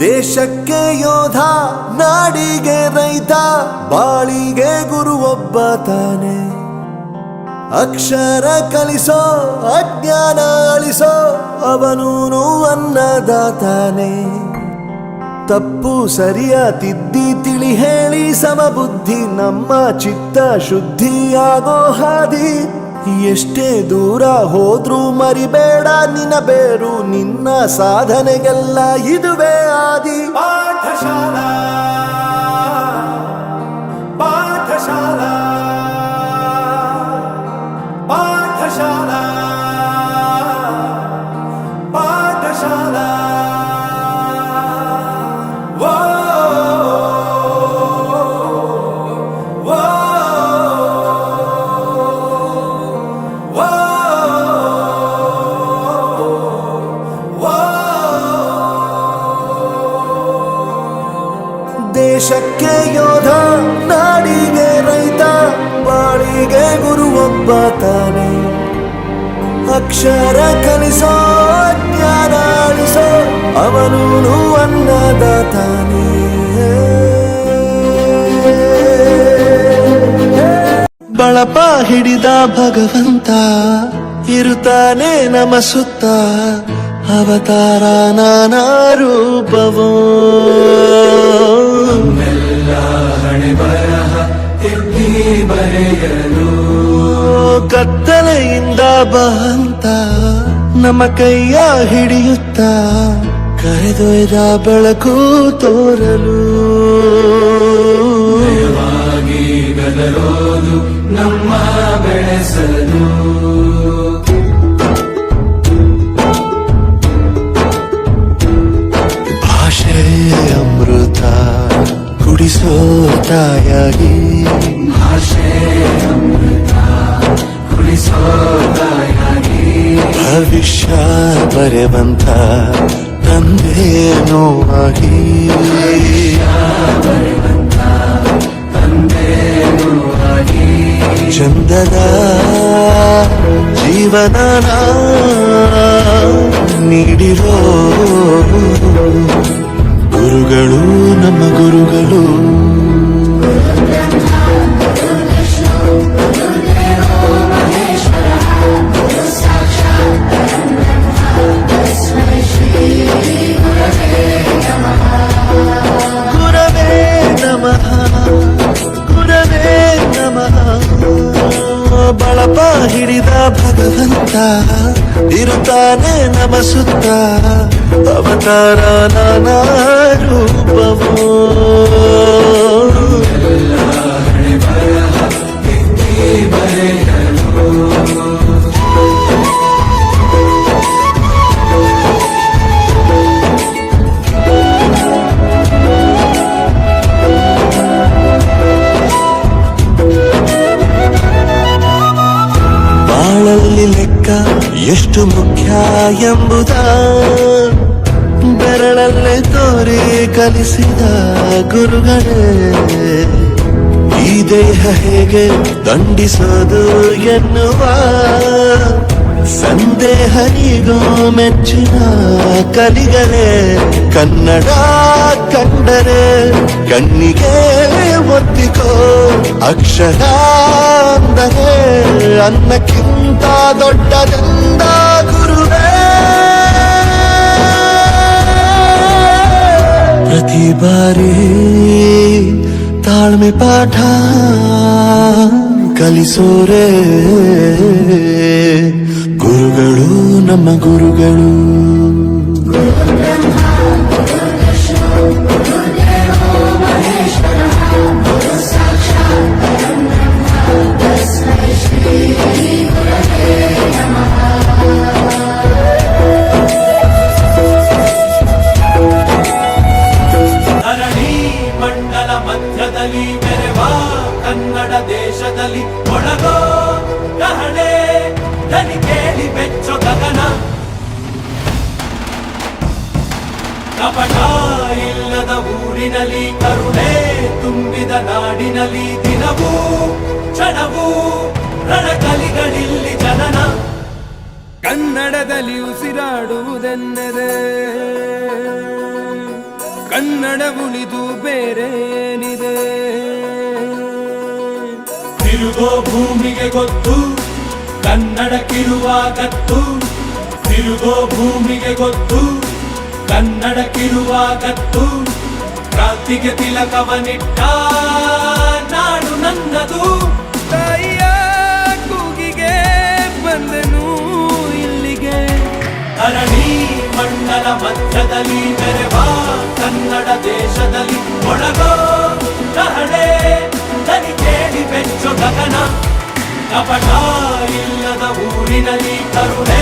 ದೇಶಕ್ಕೆ ಯೋಧ, ನಾಡಿಗೆ ರೈತ, ಬಾಳಿಗೆ ಗುರು ಒಬ್ಬ ತಾನೆ. ಅಕ್ಷರ ಕಲಿಸೋ, ಅಜ್ಞಾನ ಅಳಿಸೋ, ಅವನೂನು ಅನ್ನದಾತಾನೆ. ತಪ್ಪು ಸರಿಯ ತಿದ್ದಿ ತಿಳಿ ಹೇಳಿ ಸಮಬುದ್ಧಿ ನಮ್ಮ ಚಿತ್ತ ಶುದ್ಧಿಯಾಗೋ ಹಾದಿ. ಎಷ್ಟೇ ದೂರ ಹೋದ್ರೂ ಮರಿಬೇಡ ನಿನ್ನ ಬೇರು, ನಿನ್ನ ಸಾಧನೆಗೆಲ್ಲ ಇದುವೇ ಆದಿ. ಪಾಠಶಾಲಾ ಪಾಠಶಾಲಾ ಪಾಠಶಾಲಾ ಪಾಠಶಾಲಾ. ದೇಶಕ್ಕೆ ಯೋಧ, ನಾಡಿಗೆ ರೈತ, ಬಾಳಿಗೆ ಗುರು ಒಬ್ಬ ತಾನೆ. ಅಕ್ಷರ ಕಲಿಸೋ, ಜ್ಞಾನ ಅಳಿಸೋ, ಅವನೂನು ಅನ್ನದಾತಾನೆ. ಬಳಪ ಹಿಡಿದ ಭಗವಂತ ಇರುತ್ತಾನೆ ನಮ ಸುತ್ತ. ಅವತಾರ ನಾನಾ ರೂಪವೋ, ಹಣೆ ಬರಹ ತಿದ್ದಿ ಬರೆಯಲು. ಕತ್ತಲೆಯಿಂದ ಬಂತ ನಮ್ಮ ಕೈಯ ಹಿಡಿಯುತ್ತ, ಕರೆದೊಯ್ದ ಬೆಳಕು ತೋರಲು. ಭಯವಾಗಿ ಗದರೋದು ನಮ್ಮ ಬೆಳೆಸಲು. ಅಮೃತ ಕುಡಿಸೋ ತಾಯಾಗಿ, ಭಾಷೆ ಅಮೃತ ಕುಡಿಸೋ ತಾಯಾಗಿ. ಭವಿಷ್ಯ ಬರೆವಂತ ತಂದೆನೋ ಆಗಿ, ಬರೆವಂತ ತಂದೆನೂ ಆಗಿ. ಚಂದದ ಜೀವನ ನೀಡಿರೋ ಗುರುಗಳು ನಮ್ಮ ಗುರುಗಳು. ಗುರವೇ ನಮಃ, ಗುರವೇ ನಮಃ. ಬಳಪ ಹಿಡಿದ ಭಗವಂತ ಇರುತ್ತಾನೆ ನಮ ಸುತ್ತ. ಅವತಾರ ನಾನಾ ರೂಪವೋ, ಹಣೆ ಬರಹ ತಿದ್ದಿ ಬರೆಯಲು. ಬಾಳಲ್ಲಿ ಲೆಕ್ಕ ಎಷ್ಟು ಮುಖ್ಯ ಎಂಬುದ ಬೆರಳಲ್ಲೇ ತೋರಿ ಕಲಿಸಿದ ಗುರುಗಳೇ. ಈ ದೇಹ ಹೇಗೆ ದಂಡಿಸೋದು ಎನ್ನುವ ಸಂದೇಹನಿಗೋ ಮೆಚ್ಚಿನ ಕಲಿಗಳೇ. ಕನ್ನಡ ಕಂಡರೆ ಕಣ್ಣಿಗೆ ಒತ್ತಿಕೋ, ಅಕ್ಷರ ಅಂದರೆ ಅನ್ನಕ್ಕಿಂತ ದೊಡ್ಡದೆಂದ ಗುರುವೇ. ಪ್ರತಿ ಬಾರಿ ತಾಳ್ಮೆ ಪಾಠ ಕಲಿಸೋರೆ ಗುರುಗಳು ನಮ್ಮ ಗುರುಗಳು. ಮಹೇಶ್ವರ, ಗುರು ಸಾಕ್ಷಾತ್ ಪರಬ್ರಹ್ಮ, ತಸ್ಮೈ ಶ್ರೀ ದೇಶದಲ್ಲಿ ಒಳಗೋ ಕಹಳೆ ದನಿ ಕೇಳಿ ಬೆಚ್ಚೋ ಗಗನ ಕಪಟ ಇಲ್ಲದ ಊರಿನಲ್ಲಿ ಕರುಣೆ ತುಂಬಿದ ನಾಡಿನಲ್ಲಿ ದಿನವೂ ಕ್ಷಣವೂ ರಣಕಲಿಗಳಿಲ್ಲಿ ಜನನ ಕನ್ನಡದಲ್ಲಿ ಉಸಿರಾಡುವುದೆಂದರೆ ಕನ್ನಡ ಉಳಿದು ಬೇರೇನಿದೆ. ತಿರುಗೋ ಭೂಮಿಗೆ ಗೊತ್ತು ಕನ್ನಡಕ್ಕಿರುವ ಗತ್ತು, ತಿರುಗೋ ಭೂಮಿಗೆ ಗೊತ್ತು ಕನ್ನಡಕ್ಕಿರುವ ಗತ್ತು. ಕ್ರಾಂತಿಗೆ ತಿಲಕವನಿಟ್ಟ ನಾಡು ನನ್ನದು. ತಾಯಿಯ ಕೂಗಿಗೆ ಬಂದನು ಇಲ್ಲಿಗೆ, ಧರಣಿ ಮಂಡಲ ಮಧ್ಯದಲ್ಲಿ ಮೆರೆವ ಕನ್ನಡ ದೇಶದಲ್ಲಿ ಒಳಗೋ ಕಹಳೆ ದನಿ ಕೇಳಿ ಬೆಚ್ಚೋ ಗಗನ ಕಪಟ ಇಲ್ಲದ ಊರಿನಲ್ಲಿ ಕರುಣೆ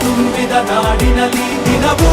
ತುಂಬಿದ ನಾಡಿನಲ್ಲಿ ದಿನವೂ